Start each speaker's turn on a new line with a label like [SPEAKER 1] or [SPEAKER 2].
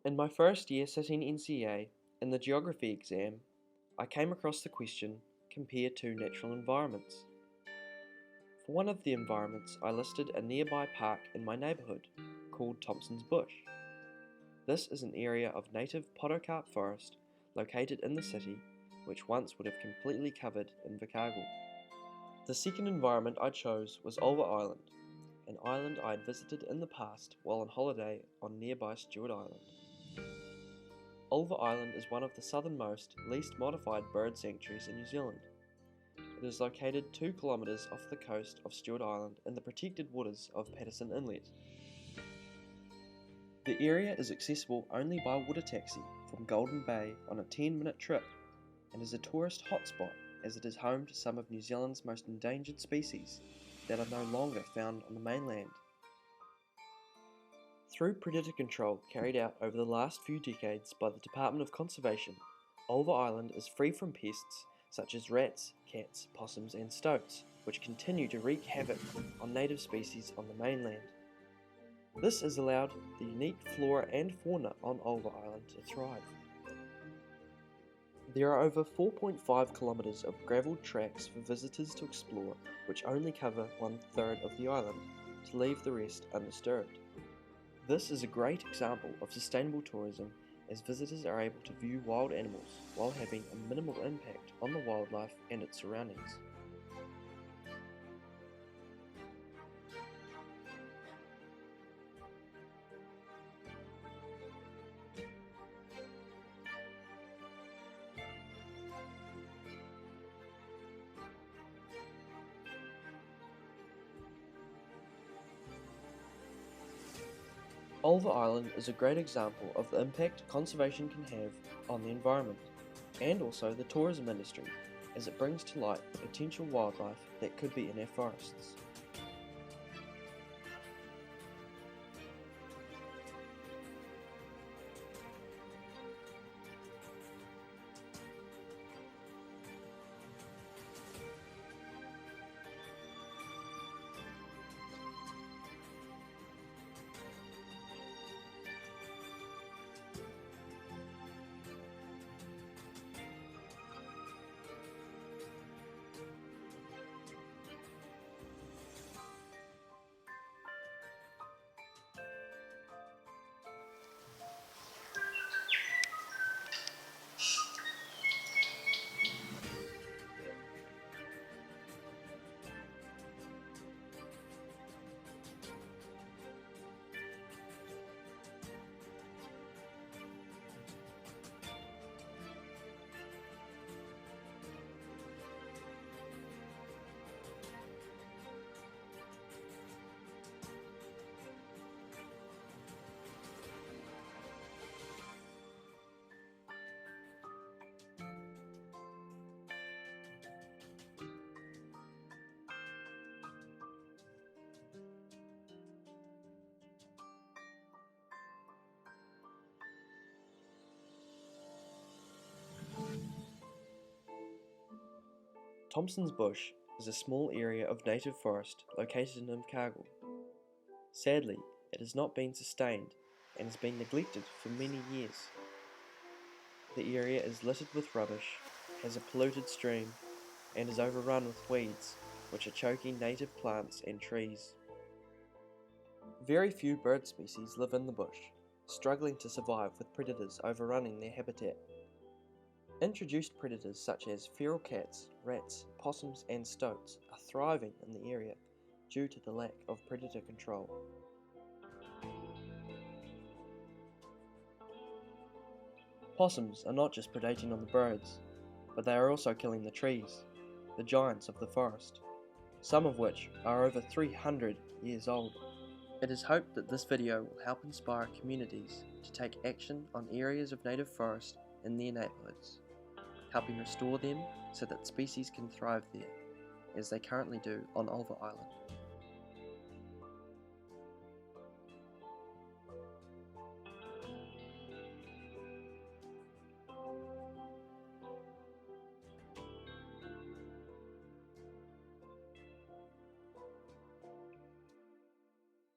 [SPEAKER 1] In my first year sitting NCEA, in the geography exam, I came across the question, compare two natural environments. For one of the environments, I listed a nearby park in my neighbourhood, called Thompson's Bush. This is an area of native podocarp forest located in the city, which once would have completely covered Invercargill. The second environment I chose was Ulva Island, an island I had visited in the past while on holiday on nearby Stewart Island. Ulva Island is one of the southernmost, least modified bird sanctuaries in New Zealand. It is located 2 kilometres off the coast of Stewart Island in the protected waters of Patterson Inlet. The area is accessible only by water taxi from Golden Bay on a 10-minute trip and is a tourist hotspot as it is home to some of New Zealand's most endangered species that are no longer found on the mainland. Through predator control carried out over the last few decades by the Department of Conservation, Ulva Island is free from pests such as rats, cats, possums and stoats, which continue to wreak havoc on native species on the mainland. This has allowed the unique flora and fauna on Ulva Island to thrive. There are over 4.5 kilometres of gravelled tracks for visitors to explore, which only cover 1/3 of the island, to leave the rest undisturbed. This is a great example of sustainable tourism, as visitors are able to view wild animals while having a minimal impact on the wildlife and its surroundings. Ulva Island is a great example of the impact conservation can have on the environment, and also the tourism industry, as it brings to light the potential wildlife that could be in our forests. Thompson's Bush is a small area of native forest located in Invercargill. Sadly, it has not been sustained and has been neglected for many years. The area is littered with rubbish, has a polluted stream, and is overrun with weeds, which are choking native plants and trees. Very few bird species live in the bush, struggling to survive with predators overrunning their habitat. Introduced predators such as feral cats, rats, possums and stoats are thriving in the area due to the lack of predator control. Possums are not just predating on the birds, but they are also killing the trees, the giants of the forest, some of which are over 300 years old. It is hoped that this video will help inspire communities to take action on areas of native forest in their neighbourhoods, helping restore them so that species can thrive there, as they currently do on Ulva Island.